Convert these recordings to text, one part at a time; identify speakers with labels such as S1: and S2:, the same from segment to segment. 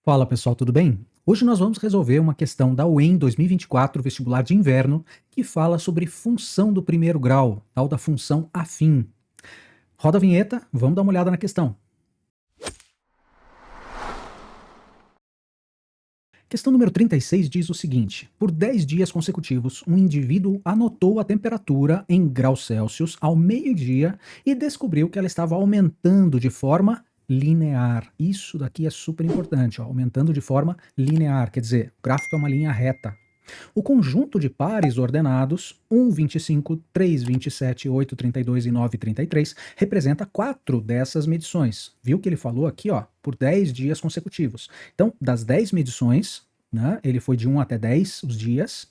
S1: Fala pessoal, tudo bem? Hoje nós vamos resolver uma questão da UEM 2024, vestibular de inverno, que fala sobre função do primeiro grau, tal da função afim. Roda a vinheta, vamos dar uma olhada na questão. Questão número 36 diz o seguinte: por 10 dias consecutivos, um indivíduo anotou a temperatura em graus Celsius ao meio-dia e descobriu que ela estava aumentando de forma linear. Isso daqui é super importante, ó, aumentando de forma linear, quer dizer, o gráfico é uma linha reta. O conjunto de pares ordenados 1, 25, 3, 27, 8, 32 e 9, 33 representa 4 dessas medições. Viu que ele falou aqui, ó, por 10 dias consecutivos. Então, das 10 medições, né, ele foi de 1 até 10 os dias,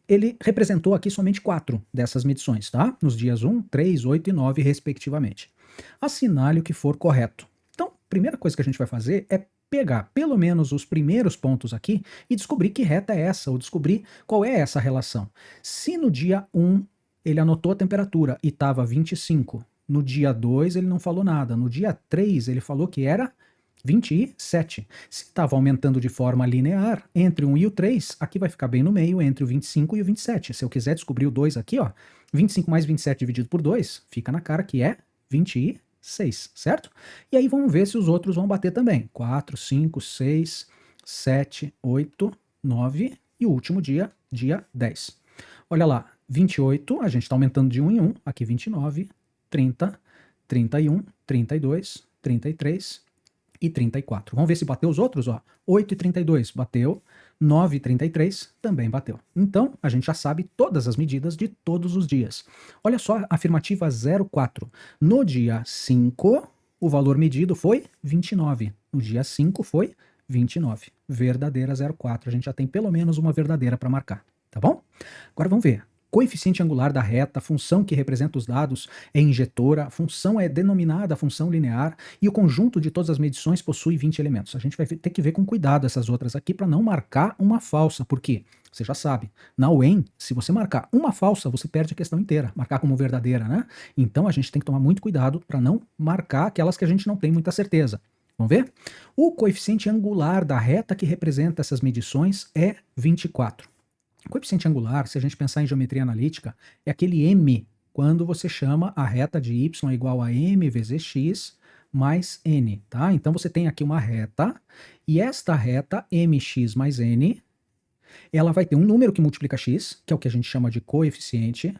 S1: ele representou aqui somente 4 dessas medições, tá? Nos dias 1, 3, 8 e 9, respectivamente. Assinale o que for correto. Então, a primeira coisa que a gente vai fazer é pegar pelo menos os primeiros pontos aqui e descobrir que reta é essa, ou descobrir qual é essa relação. Se no dia 1 ele anotou a temperatura e estava 25, no dia 2 ele não falou nada, no dia 3 ele falou que era 27. Se estava aumentando de forma linear, entre o 1 e o 3, aqui vai ficar bem no meio, entre o 25 e o 27. Se eu quiser descobrir o 2 aqui, ó, 25 mais 27 dividido por 2, fica na cara que é 26, certo? E aí vamos ver se os outros vão bater também. 4, 5, 6, 7, 8, 9 e o último dia, dia 10. Olha lá, 28, a gente está aumentando de 1 em 1, aqui 29, 30, 31, 32, 33 e 34. Vamos ver se bateu os outros, ó. 8 e 32 bateu, 9 e 33 também bateu. Então, a gente já sabe todas as medidas de todos os dias. Olha só a afirmativa 04. No dia 5, o valor medido foi 29. No dia 5 foi 29. Verdadeira 04. A gente já tem pelo menos uma verdadeira para marcar, tá bom? Agora vamos ver. Coeficiente angular da reta, a função que representa os dados é injetora, a função é denominada função linear e o conjunto de todas as medições possui 20 elementos. A gente vai ter que ver com cuidado essas outras aqui para não marcar uma falsa, porque você já sabe, na UEM, se você marcar uma falsa, você perde a questão inteira, marcar como verdadeira, né? Então a gente tem que tomar muito cuidado para não marcar aquelas que a gente não tem muita certeza. Vamos ver? O coeficiente angular da reta que representa essas medições é 24. O coeficiente angular, se a gente pensar em geometria analítica, é aquele m quando você chama a reta de y igual a m vezes x mais n, tá? Então você tem aqui uma reta, e esta reta, mx mais n, ela vai ter um número que multiplica x, que é o que a gente chama de coeficiente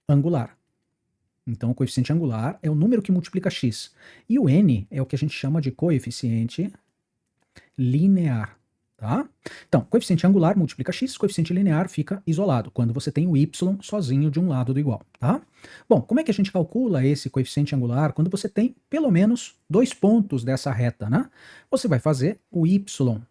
S1: angular. Então o coeficiente angular é o número que multiplica x. E o n é o que a gente chama de coeficiente linear. Tá? Então, coeficiente angular multiplica x, coeficiente linear fica isolado, quando você tem o y sozinho de um lado do igual. Tá? Bom, como é que a gente calcula esse coeficiente angular quando você tem pelo menos 2 pontos dessa reta? Né? Você vai fazer o y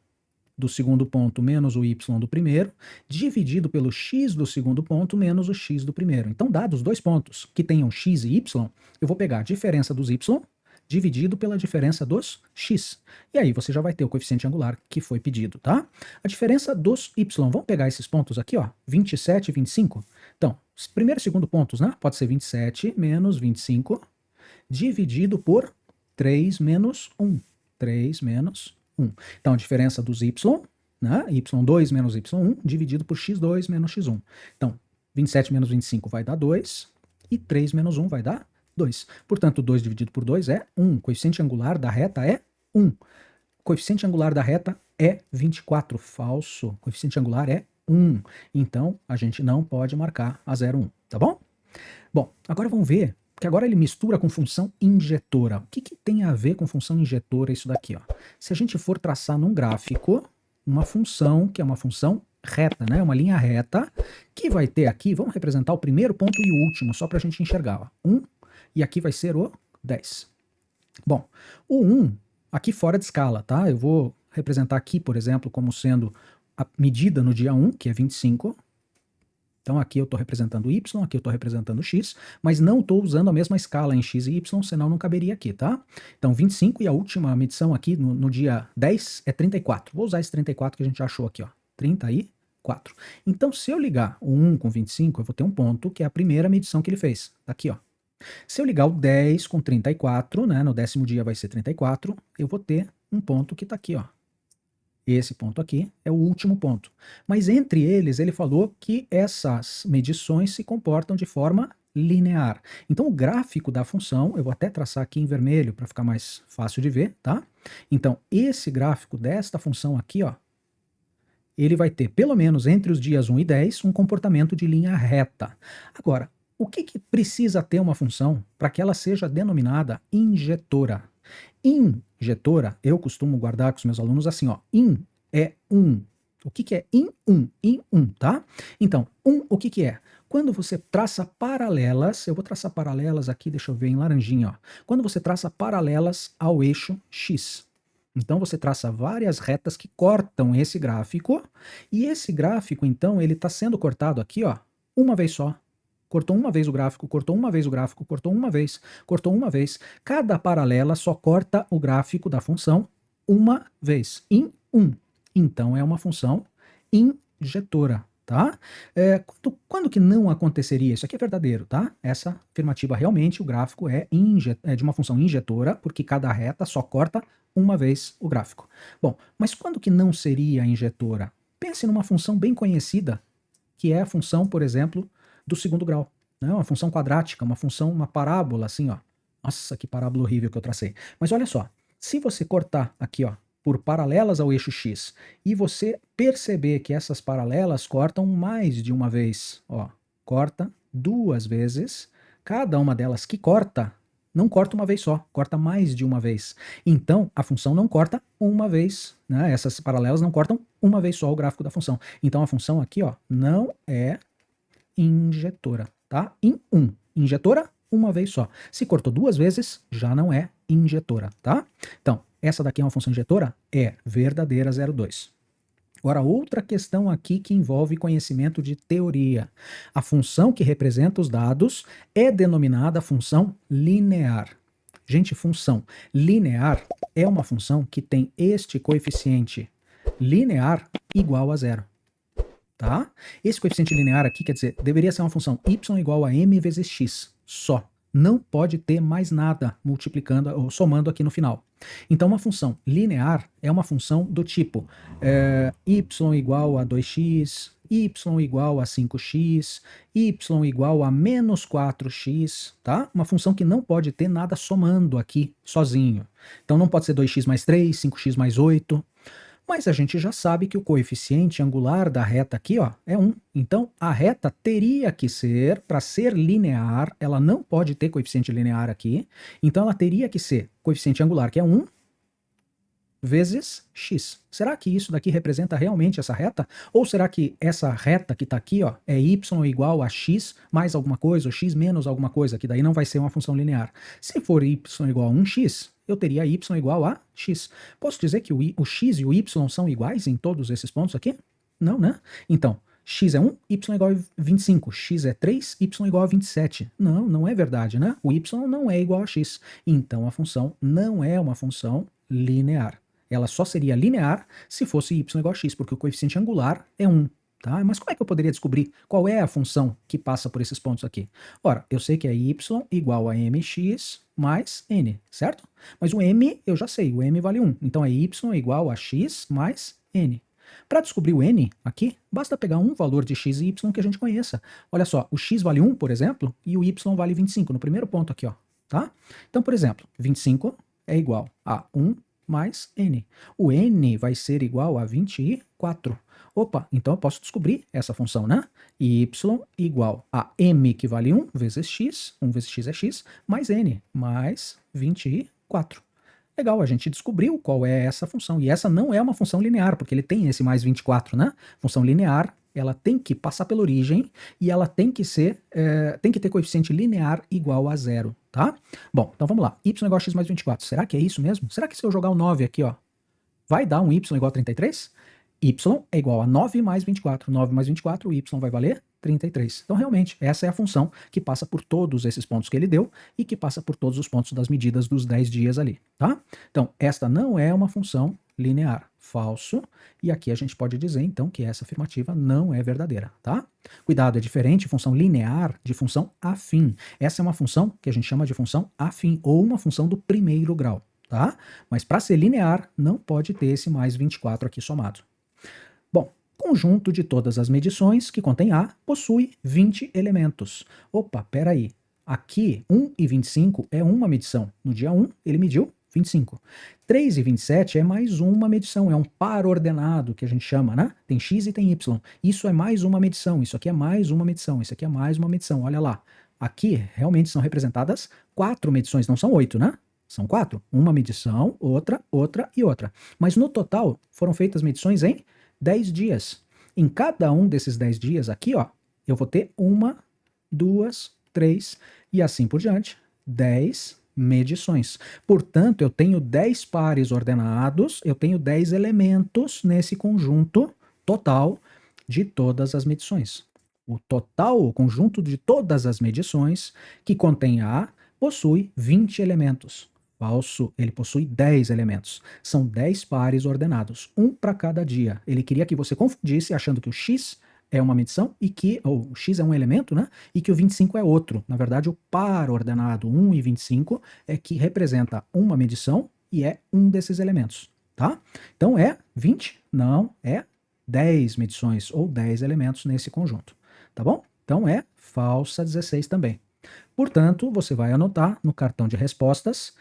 S1: do segundo ponto menos o y do primeiro, dividido pelo x do segundo ponto menos o x do primeiro. Então, dados 2 pontos que tenham x e y, eu vou pegar a diferença dos y dividido pela diferença dos x. E aí você já vai ter o coeficiente angular que foi pedido, tá? A diferença dos y, vamos pegar esses pontos aqui, ó, 27 e 25. Então, primeiro e segundo pontos, né? Pode ser 27 menos 25 dividido por 3 menos 1. 3 menos 1. Então, a diferença dos y, né? y2 menos y1 dividido por x2 menos x1. Então, 27 menos 25 vai dar 2 e 3 menos 1 vai dar 2. Portanto, 2 dividido por 2 é 1. Coeficiente angular da reta é 1. Coeficiente angular da reta é 24. Falso. Coeficiente angular é 1. Então, a gente não pode marcar a 0,1. Tá bom? Bom, agora vamos ver, que agora ele mistura com função injetora. O que tem a ver com função injetora isso daqui? Ó? Se a gente for traçar num gráfico uma função, que é uma função reta, né? Uma linha reta, que vai ter aqui, vamos representar o primeiro ponto e o último, só para a gente enxergar. Ó. 1, e aqui vai ser o 10. Bom, o 1 aqui fora de escala, tá? Eu vou representar aqui, por exemplo, como sendo a medida no dia 1, que é 25. Então aqui eu estou representando y, aqui eu estou representando x, mas não estou usando a mesma escala em x e y, senão não caberia aqui, tá? Então 25 e a última medição aqui no dia 10 é 34. Vou usar esse 34 que a gente já achou aqui, ó. 34. Então se eu ligar o 1 com 25, eu vou ter um ponto que é a primeira medição que ele fez. Tá aqui, ó. Se eu ligar o 10 com 34, né, no 10º dia vai ser 34, eu vou ter um ponto que está aqui, ó. Esse ponto aqui é o último ponto. Mas entre eles, ele falou que essas medições se comportam de forma linear. Então, o gráfico da função, eu vou até traçar aqui em vermelho para ficar mais fácil de ver, tá? Então, esse gráfico desta função aqui, ó, ele vai ter, pelo menos entre os dias 1 e 10, um comportamento de linha reta. Agora, o que precisa ter uma função para que ela seja denominada injetora? Injetora, eu costumo guardar com os meus alunos assim, ó, in é 1. O que é in 1? In 1, tá? Então, o que é? Quando você traça paralelas, eu vou traçar paralelas aqui, deixa eu ver em laranjinha, ó. Quando você traça paralelas ao eixo X. Então você traça várias retas que cortam esse gráfico, e esse gráfico, então, ele está sendo cortado aqui, ó, uma vez só. Cortou uma vez o gráfico, cortou uma vez o gráfico, cortou uma vez, cortou uma vez. Cada paralela só corta o gráfico da função uma vez, em 1. Então é uma função injetora, tá? Quando que não aconteceria? Isso aqui é verdadeiro, tá? Essa afirmativa realmente, o gráfico é de uma função injetora, porque cada reta só corta uma vez o gráfico. Bom, mas quando que não seria injetora? Pense numa função bem conhecida, que é a função, por exemplo, do segundo grau, né? Uma função quadrática, uma parábola, assim, ó. Nossa, que parábola horrível que eu tracei. Mas olha só, se você cortar aqui, ó, por paralelas ao eixo X, e você perceber que essas paralelas cortam mais de uma vez, ó, corta duas vezes, cada uma delas que corta, não corta uma vez só, corta mais de uma vez. Então, a função não corta uma vez, né? Essas paralelas não cortam uma vez só o gráfico da função. Então, a função aqui, ó, não é injetora, tá? Em 1. Injetora, uma vez só. Se cortou duas vezes, já não é injetora, tá? Então, essa daqui é uma função injetora? É verdadeira 0,2. Agora, outra questão aqui que envolve conhecimento de teoria. A função que representa os dados é denominada função linear. Gente, função linear é uma função que tem este coeficiente linear igual a zero. Tá? Esse coeficiente linear aqui, quer dizer, deveria ser uma função y igual a m vezes x, só. Não pode ter mais nada multiplicando ou somando aqui no final. Então, uma função linear é uma função do tipo y igual a 2x, y igual a 5x, y igual a menos 4x, tá? Uma função que não pode ter nada somando aqui sozinho. Então, não pode ser 2x mais 3, 5x mais 8. Mas a gente já sabe que o coeficiente angular da reta aqui, ó, é 1. Então, a reta teria que ser, para ser linear, ela não pode ter coeficiente linear aqui, então ela teria que ser coeficiente angular, que é 1, vezes x. Será que isso daqui representa realmente essa reta? Ou será que essa reta que está aqui, ó, é y igual a x mais alguma coisa, ou x menos alguma coisa, que daí não vai ser uma função linear? Se for y igual a 1x, eu teria y igual a x. Posso dizer que o x e o y são iguais em todos esses pontos aqui? Não, né? Então, x é 1, y igual a 25, x é 3, y igual a 27. Não, não é verdade, né? O y não é igual a x. Então, a função não é uma função linear. Ela só seria linear se fosse y igual a x, porque o coeficiente angular é 1. Tá? Mas como é que eu poderia descobrir qual é a função que passa por esses pontos aqui? Ora, eu sei que é y igual a mx mais n, certo? Mas o m eu já sei, o m vale 1. Então é y igual a x mais n. Para descobrir o n aqui, basta pegar um valor de x e y que a gente conheça. Olha só, o x vale 1, por exemplo, e o y vale 25, no primeiro ponto aqui, ó. Tá? Então, por exemplo, 25 é igual a 1 mais n. O n vai ser igual a 24. Opa, então eu posso descobrir essa função, né? Y igual a m, que vale 1 vezes x, 1 vezes x é x, mais n, mais 24. Legal, a gente descobriu qual é essa função. E essa não é uma função linear, porque ele tem esse mais 24, né? Função linear, ela tem que passar pela origem e ela tem que ter coeficiente linear igual a zero, tá? Bom, então vamos lá. Y igual a x mais 24. Será que é isso mesmo? Será que se eu jogar o 9 aqui, ó, vai dar um y igual a 33? Y é igual a 9 mais 24. 9 mais 24, o y vai valer 33. Então, realmente, essa é a função que passa por todos esses pontos que ele deu e que passa por todos os pontos das medidas dos 10 dias ali, tá? Então, esta não é uma função linear. Falso. E aqui a gente pode dizer, então, que essa afirmativa não é verdadeira, tá? Cuidado, é diferente função linear de função afim. Essa é uma função que a gente chama de função afim, ou uma função do primeiro grau. tá? Mas para ser linear, não pode ter esse mais 24 aqui somado. Bom, conjunto de todas as medições que contém A possui 20 elementos. Opa, peraí. Aqui, 1 e 25 é uma medição. No dia 1, ele mediu 25. 3 e 27 é mais uma medição, é um par ordenado que a gente chama, né? Tem X e tem Y. Isso é mais uma medição, isso aqui é mais uma medição, isso aqui é mais uma medição, olha lá. Aqui realmente são representadas 4 medições, não são 8, né? São 4. Uma medição, outra, outra e outra. Mas no total foram feitas medições em 10 dias. Em cada um desses 10 dias aqui, ó, eu vou ter 1, 2, 3 e assim por diante, 10 medições. Portanto, eu tenho 10 pares ordenados, eu tenho 10 elementos nesse conjunto total de todas as medições. O total, o conjunto de todas as medições que contém A, possui 20 elementos. Falso, ele possui 10 elementos. São 10 pares ordenados, um para cada dia. Ele queria que você confundisse achando que o X é uma medição e que o X é um elemento, né? E que o 25 é outro. Na verdade, o par ordenado 1 e 25 é que representa uma medição e é um desses elementos, tá? Então é 20? Não, é 10 medições ou 10 elementos nesse conjunto, tá bom? Então é falsa 16 também. Portanto, você vai anotar no cartão de respostas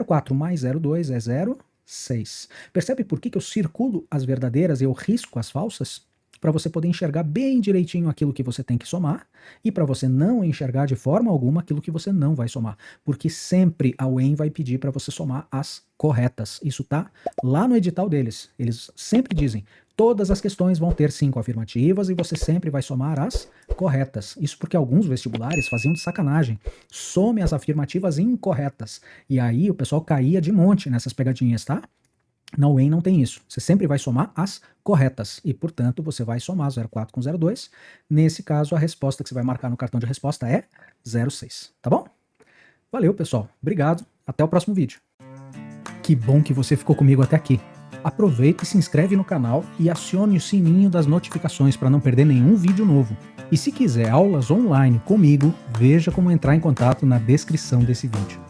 S1: 04 mais 02 é 06. Percebe por que eu circulo as verdadeiras e eu risco as falsas? Para você poder enxergar bem direitinho aquilo que você tem que somar e para você não enxergar de forma alguma aquilo que você não vai somar. Porque sempre a UEM vai pedir para você somar as corretas. Isso tá lá no edital deles. Eles sempre dizem, todas as questões vão ter 5 afirmativas e você sempre vai somar as corretas. Isso porque alguns vestibulares faziam de sacanagem. Some as afirmativas incorretas. E aí o pessoal caía de monte nessas pegadinhas, tá? Na UEM não tem isso. Você sempre vai somar as corretas e, portanto, você vai somar 04 com 02. Nesse caso, a resposta que você vai marcar no cartão de resposta é 06, tá bom? Valeu, pessoal. Obrigado. Até o próximo vídeo. Que bom que você ficou comigo até aqui. Aproveita e se inscreve no canal e acione o sininho das notificações para não perder nenhum vídeo novo. E se quiser aulas online comigo, veja como entrar em contato na descrição desse vídeo.